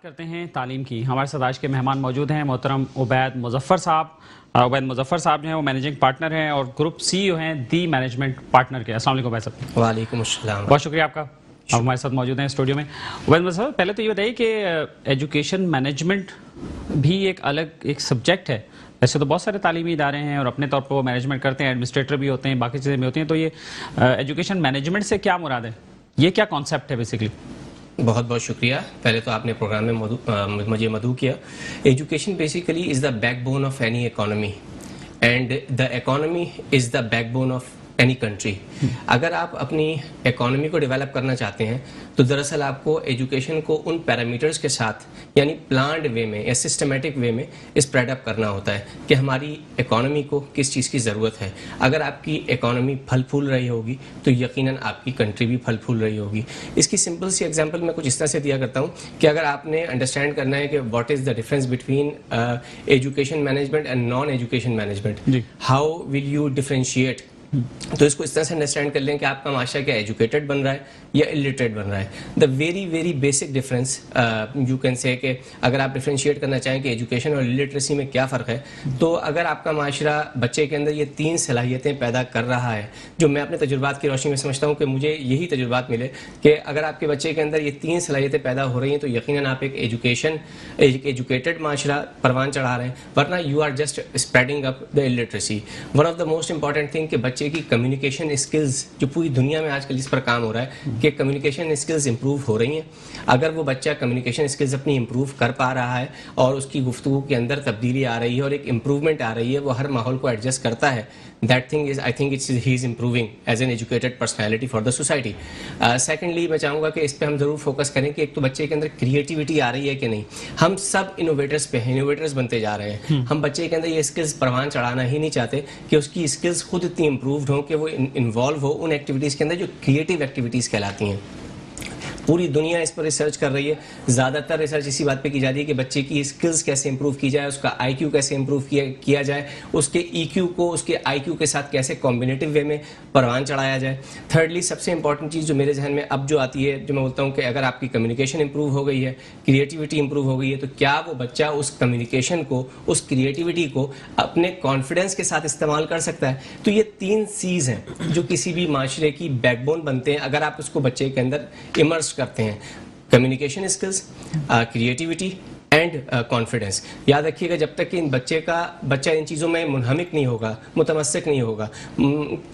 بات کرتے ہیں تعلیم کی. ہمارے ساتھ آج کے مہمان موجود ہیں محترم عبید مظفر صاحب. عبید مظفر صاحب جو ہیں وہ مینیجنگ پارٹنر ہیں اور گروپ سی ای او ہیں دی مینجمنٹ پارٹنر کے. السلام علیکم عبید صاحب. وعلیکم السلام. بہت شکریہ آپ کا, آپ ہمارے ساتھ موجود ہیں اسٹوڈیو میں. عبید مظفر صاحب, پہلے تو یہ بتائیے کہ ایجوکیشن مینجمنٹ بھی ایک الگ ایک سبجیکٹ ہے. ویسے تو بہت سارے تعلیمی ادارے ہیں اور اپنے طور پر وہ مینجمنٹ کرتے ہیں, ایڈمنسٹریٹر بھی ہوتے ہیں, باقی چیزیں بھی ہوتی ہیں. تو یہ ایجوکیشن مینجمنٹ سے کیا مراد ہے, یہ کیا کانسیپٹ ہے بیسکلی؟ بہت بہت شکریہ. پہلے تو آپ نے پروگرام میں مجھے مدعو کیا. Education basically is the back bone of any economy and the economy is the back bone of any country. اگر آپ اپنی اکانومی کو ڈیولپ کرنا چاہتے ہیں تو دراصل آپ کو ایجوکیشن کو ان پیرامیٹرز کے ساتھ یعنی پلانڈ وے میں یا سسٹمیٹک وے میں اسپریڈ اپ کرنا ہوتا ہے کہ ہماری اکانومی کو کس چیز کی ضرورت ہے. اگر آپ کی اکانومی پھل پھول رہی ہوگی تو یقیناً آپ کی کنٹری بھی پھل پھول رہی ہوگی. اس کی سمپل سی ایگزامپل میں کچھ اس طرح سے دیا کرتا ہوں کہ اگر آپ نے انڈرسٹینڈ کرنا ہے کہ what is the difference between education management and non education management, how will you differentiate, تو اس کو اس طرح سے انڈرسٹینڈ کر لیں کہ آپ کا معاشرہ کیا ایجوکیٹڈ بن رہا ہے یا الٹریٹ بن رہا ہے. The very very basic difference you can say کہ اگر آپ ڈفرینشیٹ کرنا چاہیں کہ ایجوکیشن اور الٹریسی میں کیا فرق ہے, تو اگر آپ کا معاشرہ بچے کے اندر یہ 3 صلاحیتیں پیدا کر رہا ہے, جو میں اپنے تجربات کی روشنی میں سمجھتا ہوں کہ مجھے یہی تجربات ملے کہ اگر آپ کے بچے کے اندر یہ 3 صلاحیتیں پیدا ہو رہی ہیں تو یقیناً آپ ایک ایجوکیٹڈ معاشرہ پروان چڑھا رہے ہیں, ورنہ you are just spreading up the illiteracy. One of the most important thing کہ بچے کی کمیونیکیشن اسکلز, جو پوری دنیا میں آج کل اس پر کام ہو رہا ہے کہ کمیونیکیشن اسکلز امپروو ہو رہی ہیں. اگر وہ بچہ کمیونیکیشن اسکلز اپنی امپروو کر پا رہا ہے اور اس کی گفتگو کے اندر تبدیلی آ رہی ہے اور ایک امپروومنٹ آ رہی ہے, وہ ہر ماحول کو ایڈجسٹ کرتا ہے, that thing is I think he is improving as an educated personality for the society. Secondly میں چاہوں گا کہ اس پہ ہم ضرور فوکس کریں کہ ایک تو بچے کے اندر کریٹیوٹی آ رہی ہے کہ نہیں. ہم سب انوویٹرز پہ ہیں, انوویٹرز بنتے جا رہے ہیں. ہم بچے کے اندر یہ اسکلز پروان چڑھانا ہی نہیں چاہتے کہ اس کی اسکلز خود اتنی امپرووڈ ہوں کہ وہ انوالو ہو ان ایکٹیویٹیز کے اندر جو کریٹیو ایکٹیویٹیز کہلاتی ہیں. پوری دنیا اس پر ریسرچ کر رہی ہے. زیادہ تر ریسرچ اسی بات پہ کی جا رہی ہے کہ بچے کی اسکلز کیسے امپروو کی جائے, اس کا آئی کیو کیسے امپروو کیا جائے, اس کے ای کیو کو اس کے آئی کیو کے ساتھ کیسے کمبینیٹو وے میں پروان چڑھایا جائے. تھرڈلی سب سے امپورٹنٹ چیز جو میرے ذہن میں اب جو آتی ہے, جو میں بولتا ہوں کہ اگر آپ کی کمیونیکیشن امپروو ہو گئی ہے, کریٹیوٹی امپروو ہو گئی ہے, تو کیا وہ بچہ اس کمیونیکیشن کو, اس کریٹیوٹی کو اپنے کانفیڈنس کے ساتھ استعمال کر سکتا ہے. تو یہ 3 سیز ہیں جو کسی بھی معاشرے کی بیک بون بنتے ہیں اگر آپ اس کو بچے کے اندر امرس کرتے ہیں. Communication skills, creativity and confidence. یاد رکھیے گا جب تک کہ بچہ ان چیزوں میں منہمک نہیں ہوگا, متمسک نہیں ہوگا,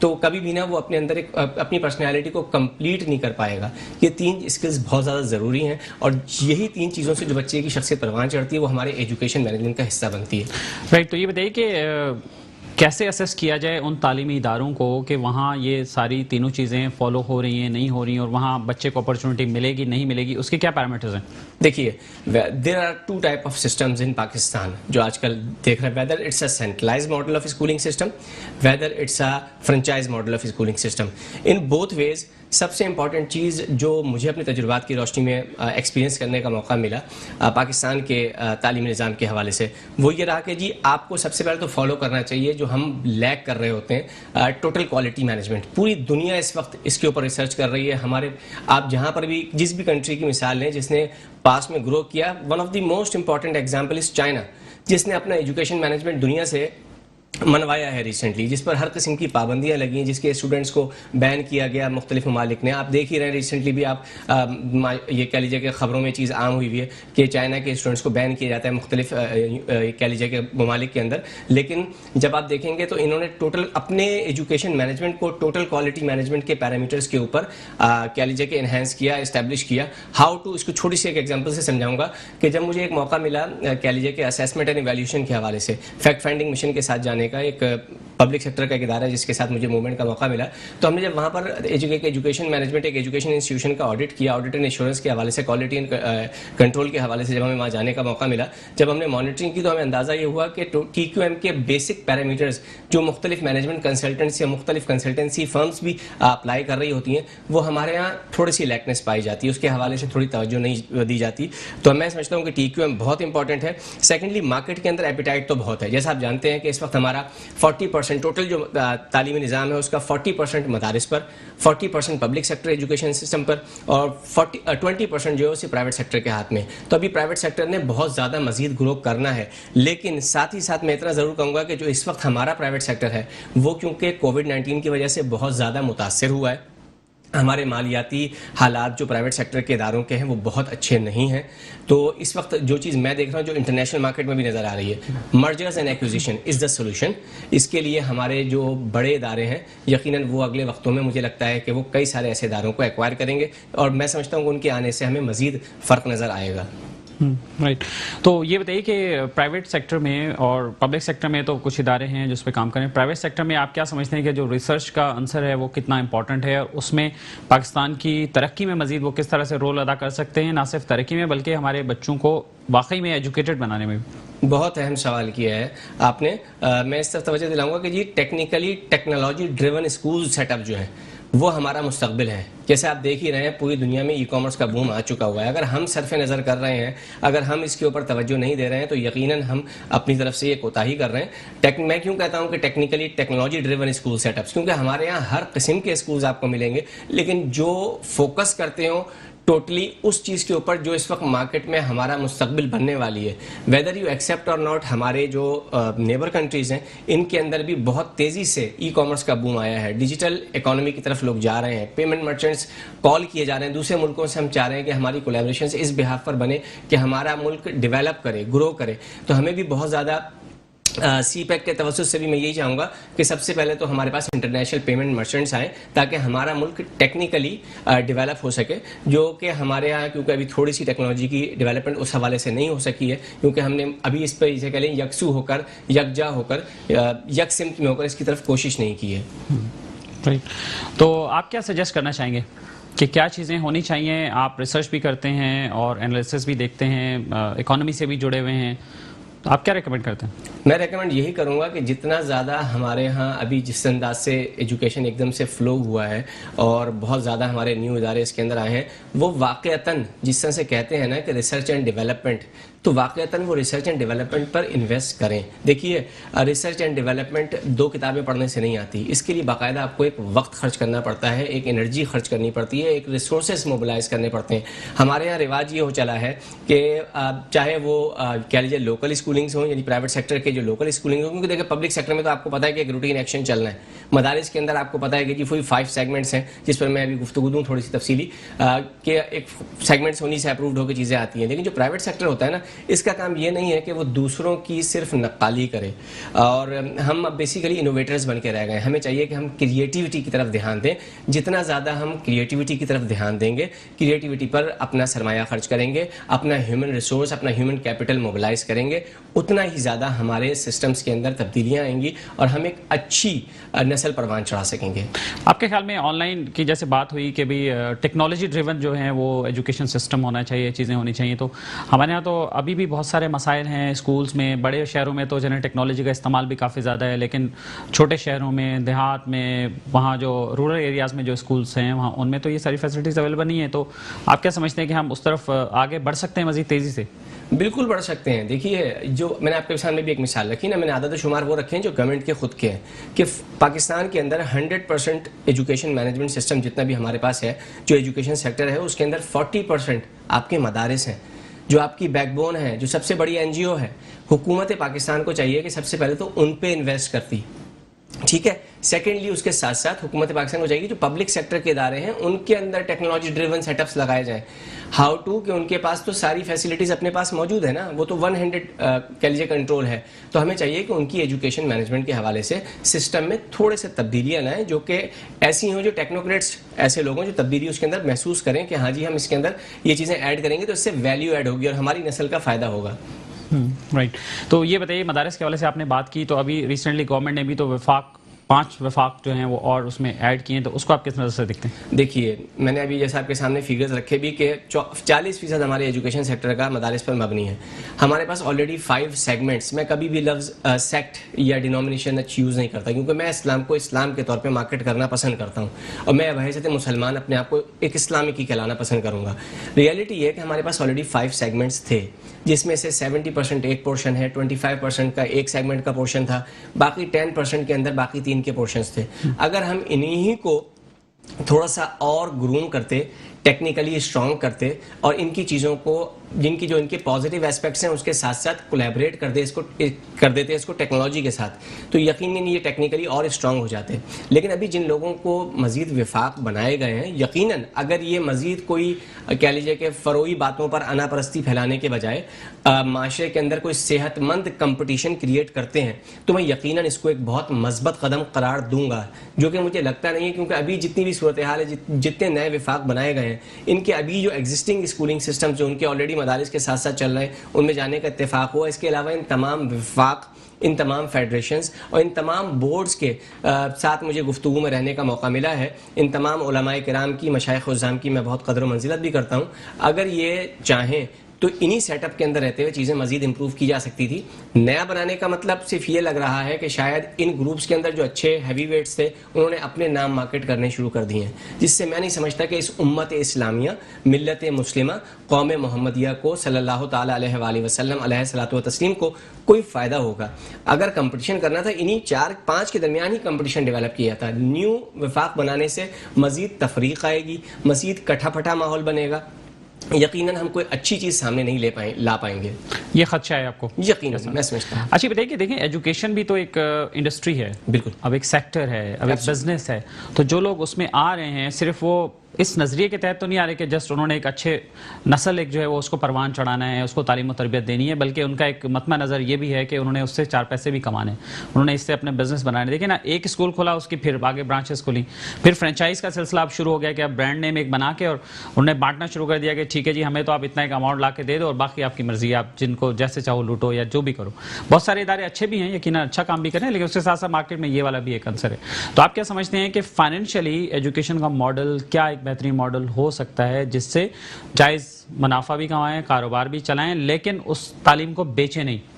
تو کبھی بھی نہ وہ اپنے اندر اپنی پرسنالٹی کو کمپلیٹ نہیں کر پائے گا. یہ 3 اسکلز بہت زیادہ ضروری ہیں اور یہی 3 چیزوں سے جو بچے کی شخصیت پروان چڑھتی ہے وہ ہمارے ایجوکیشن مینجمنٹ کا حصہ بنتی ہے. رائٹ. تو یہ بتائیے کہ کیسے اسیس کیا جائے ان تعلیمی اداروں کو کہ وہاں یہ ساری تینوں چیزیں فالو ہو رہی ہیں, نہیں ہو رہی ہیں, اور وہاں بچے کو اپرچونٹی ملے گی نہیں ملے گی, اس کے کیا پیرامیٹرز ہیں؟ دیکھیے, there are 2 type of systems in Pakistan جو آج کل دیکھ رہے ہیں. Whether it's a centralize model of schooling system, whether it's a franchise model of schooling system. In both ways سب سے امپورٹنٹ چیز جو مجھے اپنے تجربات کی روشنی میں ایکسپیرینس کرنے کا موقع ملا پاکستان کے تعلیمی نظام کے حوالے سے, وہ یہ رہا کہ جی آپ کو سب سے پہلے تو فالو کرنا چاہیے جو ہم لیک کر رہے ہوتے ہیں, ٹوٹل کوالٹی مینجمنٹ. پوری دنیا اس وقت اس کے اوپر ریسرچ کر رہی ہے. ہمارے آپ جہاں پر بھی جس بھی کنٹری کی مثال لیں جس نے پاس میں گرو کیا, one of the most important example is China, جس نے اپنا ایجوکیشن مینجمنٹ دنیا سے منوایا ہے ریسنٹلی, جس پر ہر قسم کی پابندیاں لگی ہیں, جس کے اسٹوڈنٹس کو بین کیا گیا مختلف ممالک نے. آپ دیکھ ہی رہے ہیں ریسنٹلی بھی, آپ یہ کہہ لیجیے کہ خبروں میں چیز عام ہوئی ہے کہ چائنا کے اسٹوڈنٹس کو بین کیا جاتا ہے مختلف کہہ لیجیے کہ ممالک کے اندر. لیکن جب آپ دیکھیں گے تو انہوں نے ٹوٹل اپنے ایجوکیشن مینجمنٹ کو ٹوٹل کوالٹی مینجمنٹ کے پیرامیٹرز کے اوپر کہہ لیجیے کہ انہینس کیا, اسٹیبلش کیا. ہاؤ ٹو, اس کو چھوٹی سی ایک ایگزامپل سے سمجھاؤں گا کہ جب مجھے ایک موقع ملا کہہ لیجیے کہ اسیسمنٹ اینڈ ایویلیوشن کے حوالے سے فیکٹ فائنڈنگ مشن کے ساتھ جانے کا, ایک پبلک سیکٹر کا ایک ادارہ ہے جس کے ساتھ مجھے موومنٹ کا موقع ملا, تو ہم نے جب وہاں پر ایجوکیشن مینجمنٹ ایک ایجوکیشن انسٹیٹیوشن کا آڈٹ کیا, آڈٹ اینڈ ایشورنس کے حوالے سے, کوالٹی اینڈ کنٹرول کے حوالے سے جب ہمیں وہاں جانے کا موقع ملا, جب ہم نے مانیٹرنگ کی تو ہمیں اندازہ یہ ہوا کہ ٹی کیو ایم کے بیسک پیرامیٹرز جو مختلف مینجمنٹ کنسلٹنٹس یا مختلف کنسلٹنسی فرمز بھی اپلائی کر رہی ہوتی ہیں, وہ ہمارے یہاں تھوڑی سی لیکنیس پائی جاتی ہے, اس کے حوالے سے تھوڑی توجہ نہیں دی جاتی. تو میں سمجھتا ہوں کہ ٹی کیو ایم بہت امپورٹنٹ ہے. سیکنڈلی مارکیٹ کے اندر ایپیٹائٹ تو بہت ہے, جیسا آپ جانتے ہیں کہ اس وقت ہمارا 40% ٹوٹل جو تعلیمی نظام ہے اس کا 40% مدارس پر، 40% پبلک سیکٹر ایجوکیشن سسٹم پر، اور 20% جو ہے اسے پرائیویٹ سیکٹر کے ہاتھ میں. تو ابھی پرائیویٹ سیکٹر نے بہت زیادہ مزید گرو کرنا ہے، لیکن ساتھ ہی ساتھ میں اتنا ضرور کہوں گا کہ جو اس وقت ہمارا پرائیویٹ سیکٹر ہے وہ کیونکہ کووڈ-19 کی وجہ سے بہت زیادہ متاثر ہوا ہے. ہمارے مالیاتی حالات جو پرائیویٹ سیکٹر کے اداروں کے ہیں وہ بہت اچھے نہیں ہیں. تو اس وقت جو چیز میں دیکھ رہا ہوں جو انٹرنیشنل مارکیٹ میں بھی نظر آ رہی ہے، mergers and acquisition is the solution. اس کے لیے ہمارے جو بڑے ادارے ہیں یقیناً وہ اگلے وقتوں میں مجھے لگتا ہے کہ وہ کئی سارے ایسے اداروں کو ایکوائر کریں گے، اور میں سمجھتا ہوں کہ ان کے آنے سے ہمیں مزید فرق نظر آئے گا. رائٹ. تو یہ بتائیے کہ پرائیویٹ سیکٹر میں اور پبلک سیکٹر میں تو کچھ ادارے ہیں جس پہ کام کریں، پرائیویٹ سیکٹر میں آپ کیا سمجھتے ہیں کہ جو ریسرچ کا عنصر ہے وہ کتنا امپورٹنٹ ہے، اور اس میں پاکستان کی ترقی میں مزید وہ کس طرح سے رول ادا کر سکتے ہیں، نہ صرف ترقی میں بلکہ ہمارے بچوں کو واقعی میں ایجوکیٹڈ بنانے میں بھی؟ بہت اہم سوال کیا ہے آپ نے. میں اس طرف توجہ دلاؤں گا کہ جی technology driven school set up جو ہیں وہ ہمارا مستقبل ہے. جیسے آپ دیکھ ہی رہے ہیں پوری دنیا میں ای کامرس کا بوم آ چکا ہوا ہے. اگر ہم صرف نظر کر رہے ہیں، اگر ہم اس کے اوپر توجہ نہیں دے رہے ہیں تو یقیناً ہم اپنی طرف سے یہ کوتاہی کر رہے ہیں. میں کیوں کہتا ہوں کہ technology driven school setups, کیونکہ ہمارے یہاں ہر قسم کے اسکولز آپ کو ملیں گے، لیکن جو فوکس کرتے ہوں ٹوٹلی اس چیز کے اوپر جو اس وقت مارکیٹ میں ہمارا مستقبل بننے والی ہے. ویدر یو ایکسیپٹ اور ناٹ، ہمارے جو نیبر کنٹریز ہیں ان کے اندر بھی بہت تیزی سے ای کامرس کا بوم آیا ہے. ڈیجیٹل اکانومی کی طرف لوگ جا رہے ہیں، پیمنٹ مرچنٹس کال کیے جا رہے ہیں دوسرے ملکوں سے. ہم چاہ رہے ہیں کہ ہماری کولیبریشنز اس بہاف پر بنے کہ ہمارا ملک ڈیولپ کرے، گرو کرے. تو ہمیں بھی بہت زیادہ سی پیک کے توسط سے بھی میں یہی چاہوں گا کہ سب سے پہلے تو ہمارے پاس انٹرنیشنل پیمنٹ مرچنٹس آئیں تاکہ ہمارا ملک ٹیکنیکلی ڈیولپ ہو سکے، جو کہ ہمارے یہاں کیونکہ ابھی تھوڑی سی ٹیکنالوجی کی ڈیولپمنٹ اس حوالے سے نہیں ہو سکی ہے، کیونکہ ہم نے ابھی اس پہ اسے کہہ لیں یکسو ہو کر، یکجا ہو کر، یک سمت میں ہو کر اس کی طرف کوشش نہیں کی ہے. تو آپ کیا سجیسٹ کرنا چاہیں گے کہ کیا چیزیں ہونی چاہیے؟ آپ ریسرچ بھی کرتے ہیں اور انالیسس بھی دیکھتے ہیں، اکانومی سے بھی جڑے ہوئے ہیں، تو آپ کیا ریکمینڈ کرتے ہیں؟ میں ریکمینڈ یہی کروں گا کہ جتنا زیادہ ہمارے ہاں ابھی جس انداز سے ایجوکیشن ایک دم سے فلو ہوا ہے اور بہت زیادہ ہمارے نیو ادارے اس کے اندر آئے ہیں، وہ واقعتاً جس طرح سے کہتے ہیں نا کہ ریسرچ اینڈ ڈیولپمنٹ، تو واقعتاً وہ research and development per invest کریں. دیکھیے ریسرچ اینڈ ڈیولپمنٹ 2 کتابیں پڑھنے سے نہیں آتی، اس کے لیے باقاعدہ آپ کو ایک وقت خرچ کرنا پڑتا ہے، ایک انرجی خرچ کرنی پڑتی ہے، ایک ریسورسز موبلائز کرنے پڑتے ہیں. ہمارے یہاں رواج یہ ہو چلا ہے کہ چاہے وہ کہہ لیجیے لوکل اسکولنگس ہوں، یعنی پرائیویٹ سیکٹر کے جو لوکل اسکولنگ ہوں، کیونکہ دیکھیں پبلک سیکٹر میں تو آپ کو پتا ہے کہ ایک روٹین ایکشن چلنا ہے. مدارس کے اندر آپ کو پتا ہے کہ جی 5 سیگمنٹس ہیں جس پر میں ابھی گفتگو دوں تھوڑی سی تفصیلی، کہ ایک سیگمنٹس انہیں سے اپرووڈ ہو کے چیزیں آتی ہیں. لیکن جو پرائیویٹ سیکٹر ہوتا ہے نا، اس کا کام یہ نہیں ہے کہ وہ دوسروں کی صرف نقالی کرے، اور ہم اب بیسیکلی انوویٹرز بن کے رہ گئے. ہمیں چاہیے کہ ہم کریٹیوٹی کی طرف دھیان دیں. جتنا زیادہ ہم کریٹیوٹی کی طرف دھیان دیں گے، کریٹیوٹی پر اپنا سرمایہ خرچ کریں گے، اپنا ہیومن ریسورس، اپنا ہیومن کیپٹل موبلائز کریں گے، اتنا ہی زیادہ ہمارے سسٹمز کے اندر تبدیلیاں آئیں گی اور ہم ایک اچھی نسل پروان چڑھا سکیں گے. آپ کے خیال میں آن لائن کی جیسے بات ہوئی کہ بھی ٹیکنالوجی ڈریون جو ہیں وہ ایجوکیشن سسٹم ہونا چاہیے، چیزیں ہونی چاہیے، تو ہمارے یہاں تو ابھی بھی بہت سارے مسائل ہیں اسکولس میں. بڑے شہروں میں تو جنہیں ٹیکنالوجی کا استعمال بھی کافی زیادہ ہے، لیکن چھوٹے شہروں میں، دیہات میں، وہاں جو رورل ایریاز میں جو اسکولس ہیں وہاں ان میں تو یہ ساری فیسلٹیز اویلیبل نہیں ہیں. تو آپ کیا سمجھتے ہیں کہ ہم اس طرف آگے بڑھ سکتے ہیں مزید تیزی سے؟ بالکل بڑھ سکتے ہیں. دیکھیے جو میں نے آپ کے سامنے بھی ایک مثال رکھی نا، میں نے عدد و شمار وہ رکھے ہیں جو گورنمنٹ کے خود کے ہیں، کہ پاکستان کے اندر 100% ایجوکیشن مینجمنٹ سسٹم جتنا بھی ہمارے پاس ہے، جو ایجوکیشن سیکٹر ہے، اس کے اندر 40% آپ کے مدارس ہیں جو آپ کی بیک بون ہے، جو سب سے بڑی NGO ہے. حکومت پاکستان کو چاہیے کہ سب سے پہلے تو ان پہ انویسٹ کرتی، ٹھیک ہے. سیکنڈلی اس کے ساتھ ساتھ حکومت پاکستان کو چاہیے جو پبلک سیکٹر کے ادارے ہیں ان کے اندر ٹیکنالوجی ڈریون سیٹ اپس لگائے جائیں. ہاؤ ٹو کہ ان کے پاس تو ساری فیسلٹیز اپنے پاس موجود ہے نا، وہ تو 100 کہہ لیجیے کنٹرول ہے. تو ہمیں چاہیے کہ ان کی ایجوکیشن مینجمنٹ کے حوالے سے سسٹم میں تھوڑے سے تبدیلیاں لائیں، جو کہ ایسی ہوں جو ٹیکنوکریٹس ایسے لوگ ہیں جو تبدیلی اس کے اندر محسوس کریں کہ ہاں جی ہم اس کے اندر یہ چیزیں ایڈ کریں گے تو اس سے ویلیو ایڈ ہوگی اور ہماری نسل کا فائدہ ہوگا. رائٹ. تو یہ بتائیے مدارس کے حوالے سے آپ نے بات کی، تو ابھی ریسنٹلی گورنمنٹ نے بھی تو وفاق 5 وفاق جو ہیں وہ اور اس میں ایڈ کیے ہیں، تو اس کو آپ کس نظر سے دیکھتے ہیں؟ دیکھیے میں نے ابھی جیسا آپ کے سامنے فگرز رکھے بھی کہ 40% ہمارے ایجوکیشن سیکٹر کا مدارس پر مبنی ہے. ہمارے پاس آلریڈی 5 سیگمنٹس. میں کبھی بھی لفظ سیکٹ یا ڈینومینیشن یوز نہیں کرتا کیونکہ میں اسلام کو اسلام کے طور پہ مارکیٹ کرنا پسند کرتا ہوں اور میں بحیثیت مسلمان اپنے آپ کو ایک اسلامی کی کہلانا پسند کروں گا. ریئلٹی یہ ہے کہ ہمارے پاس آلریڈی 5 سیگمنٹس تھے جس میں سے 70% ایک پورشن ہے, 25% کا ایک سیگمنٹ کا پورشن تھا, باقی 10% کے اندر باقی 3 کے پورشنز تھے. اگر ہم انہی کو تھوڑا سا اور گروم کرتے, ٹیکنیکلی اسٹرانگ کرتے اور ان کی چیزوں کو جن کی جو ان کے پازیٹیو اسپیکٹس ہیں اس کے ساتھ ساتھ کولیبریٹ کر دیتے اس کو ٹیکنالوجی کے ساتھ, تو یقیناً یہ ٹیکنیکلی اور اسٹرانگ ہو جاتے. لیکن ابھی جن لوگوں کو مزید وفاق بنائے گئے ہیں, یقیناً اگر یہ مزید کوئی کہہ لیجیے کہ فروئی باتوں پر انا پرستی پھیلانے کے بجائے معاشرے کے اندر کوئی صحت مند کمپٹیشن کریٹ کرتے ہیں تو میں یقیناً اس کو ایک بہت مثبت قدم قرار دوں گا, جو کہ مجھے لگتا نہیں ہے کیونکہ ابھی جتنی بھی صورتحال ہے, جتنے نئے وفاق بنائے گئے ہیں, ان کے ابھی جو ایگزسٹنگ اسکولنگ سسٹم جو ان کے آلریڈی مدارس کے ساتھ ساتھ چل رہے ہیں ان میں جانے کا اتفاق ہوا. اس کے علاوہ ان تمام وفاق, ان تمام فیڈریشنز اور ان تمام بورڈز کے ساتھ مجھے گفتگو میں رہنے کا موقع ملا ہے. ان تمام علماء کرام کی, مشائخ عظام کی میں بہت قدر و منزلت بھی کرتا ہوں. اگر یہ چاہیں تو انہی سیٹ اپ کے اندر رہتے ہوئے چیزیں مزید امپروو کی جا سکتی تھی. نیا بنانے کا مطلب صرف یہ لگ رہا ہے کہ شاید ان گروپس کے اندر جو اچھے ہیوی ویٹس تھے انہوں نے اپنے نام مارکیٹ کرنے شروع کر دیے ہیں, جس سے میں نہیں سمجھتا کہ اس امت اسلامیہ, ملت مسلمہ, قوم محمدیہ کو صلی اللہ تعالیٰ علیہ وآلہ وسلم علیہ الصلوۃ والتسلیم کو کوئی فائدہ ہوگا. اگر کمپٹیشن کرنا تھا انہی 4-5 کے درمیان ہی کمپٹیشن ڈیولپ کیا تھا. نیو وفاق بنانے سے مزید تفریق آئے گی, مزید کٹھا پھٹا ماحول بنے گا, یقیناً ہم کوئی اچھی چیز سامنے نہیں لا پائیں گے. یہ خدشہ ہے آپ کو؟ یقیناً میں سمجھتا ہوں. اچھی بتائیے کہ دیکھیں ایجوکیشن بھی تو ایک انڈسٹری ہے, بالکل, اب ایک سیکٹر ہے, اب ایک بزنس ہے. تو جو لوگ اس میں آ رہے ہیں صرف وہ اس نظریے کے تحت تو نہیں آ رہے کہ جسٹ انہوں نے ایک اچھے نسل ایک جو ہے وہ اس کو پروان چڑھانا ہے, اس کو تعلیم و تربیت دینی ہے, بلکہ ان کا ایک مطمع نظر یہ بھی ہے کہ انہوں نے اس سے 4 پیسے بھی کمانے, انہوں نے اس سے اپنے بزنس بنانے. دیکھیں نا, ایک اسکول کھولا, اس کی پھر آگے برانچز کھولیں, پھر فرینچائز کا سلسلہ اب شروع ہو گیا کہ اب برانڈ نیم ایک بنا کے اور انہوں نے بانٹنا شروع کر دیا کہ ٹھیک ہے جی ہمیں تو آپ اتنا ایک اماؤنٹ لا کے دے دو اور باقی آپ کی مرضی, آپ جن کو جیسے چاہو لوٹو یا جو بھی کرو. بہت سارے ادارے اچھے بھی ہیں, یقیناً اچھا کام بھی کریں, لیکن اس کے ساتھ ساتھ مارکیٹ میں یہ والا بھی ایک عنصر ہے. تو آپ کیا سمجھتے ہیں کہ فائنینشلی ایجوکیشن کا ماڈل کیا ایک بہترین ماڈل ہو سکتا ہے جس سے جائز منافع بھی کمائیں, کاروبار بھی چلائیں, لیکن اس تعلیم کو بیچیں نہیں؟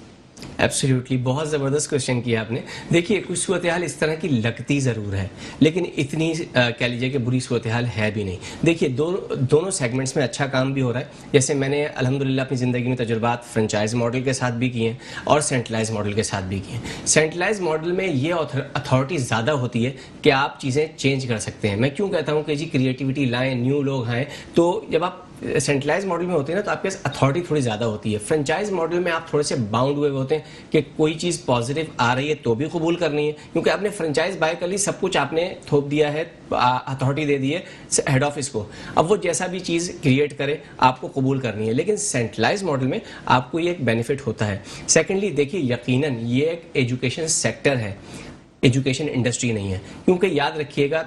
ایبسلیوٹلی, بہت زبردست کوشچن کیا آپ نے. دیکھیے کچھ صورتحال اس طرح کی لگتی ضرور ہے لیکن اتنی کہہ لیجیے کہ بری صورتحال ہے بھی نہیں. دیکھیے دونوں سیگمنٹس میں اچھا کام بھی ہو رہا ہے. جیسے میں نے الحمدللہ اپنی زندگی میں تجربات فرنچائز ماڈل کے ساتھ بھی کیے ہیں اور سینٹرلائز ماڈل کے ساتھ بھی کیے ہیں. سینٹرلائز ماڈل میں یہ اتھارٹی زیادہ ہوتی ہے کہ آپ چیزیں چینج کر سکتے ہیں. میں کیوں کہتا ہوں کہ جی کریٹیوٹی لائیں, نیو لوگ آئیں, تو جب آپ سینٹرلائز ماڈل میں ہوتے ہیں نا تو آپ کے پاس اتھارٹی تھوڑی زیادہ ہوتی ہے. فرنچائز ماڈل میں آپ تھوڑے سے باؤنڈ ہوئے ہوتے ہیں کہ کوئی چیز پازیٹیو آ رہی ہے تو بھی قبول کرنی ہے, کیونکہ آپ نے فرنچائز بائی کر لی, سب کچھ آپ نے تھوپ دیا ہے, اتھارٹی دے دی ہے ہیڈ آفس کو, اب وہ جیسا بھی چیز کریٹ کرے آپ کو قبول کرنی ہے. لیکن سینٹرلائز ماڈل میں آپ کو یہ ایک بینیفٹ ہوتا ہے. سیکنڈلی دیکھیے یقیناً یہ ایک ایجوکیشن سیکٹر ہے, ایجوکیشن انڈسٹری نہیں ہے, کیونکہ یاد رکھیے گا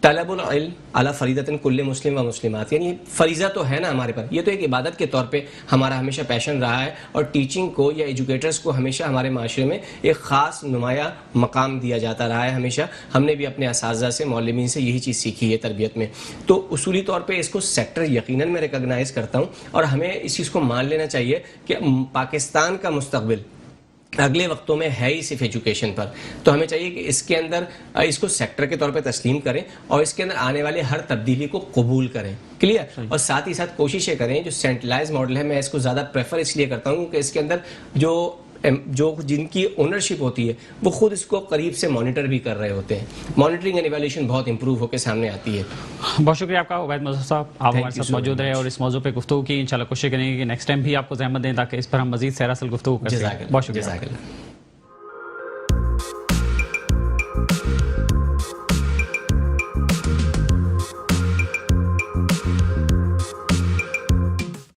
طلب العلم علی فریضۃ کل مسلم و مسلمات, یعنی فریضہ تو ہے نا ہمارے پر, یہ تو ایک عبادت کے طور پہ ہمارا ہمیشہ پیشن رہا ہے. اور ٹیچنگ کو یا ایجوکیٹرز کو ہمیشہ ہمارے معاشرے میں ایک خاص نمایاں مقام دیا جاتا رہا ہے. ہمیشہ ہم نے بھی اپنے اساتذہ سے, معلمین سے یہی چیز سیکھی ہے تربیت میں. تو اصولی طور پہ اس کو سیکٹر یقیناً میں ریکگنائز کرتا ہوں اور ہمیں اس چیز کو مان لینا چاہیے کہ پاکستان کا مستقبل اگلے وقتوں میں ہے ہی صرف ایجوکیشن پر. تو ہمیں چاہیے کہ اس کے اندر اس کو سیکٹر کے طور پہ تسلیم کریں اور اس کے اندر آنے والے ہر تبدیلی کو قبول کریں. کلیئر, اور ساتھ ہی ساتھ کوششیں کریں. جو سینٹرلائز ماڈل ہے میں اس کو زیادہ پریفر اس لیے کرتا ہوں کیونکہ اس کے اندر جو جن کی اونرشپ ہوتی ہے وہ خود اس کو قریب سے مانیٹر بھی کر رہے ہوتے ہیں. مانیٹرنگ اینڈ ایویلیوشن بہت امپروو ہو کے سامنے آتی ہے. بہت شکریہ آپ کا عبید مظہر صاحب, آپ ہمارے ساتھ موجود رہے اور اس موضوع پہ گفتگو کی. انشاءاللہ کوشش کریں گے کہ نیکسٹ ٹائم بھی آپ کو زحمت دیں تاکہ اس پر ہم مزید سیراسل گفتگو کر سکیں. بہت شکریہ.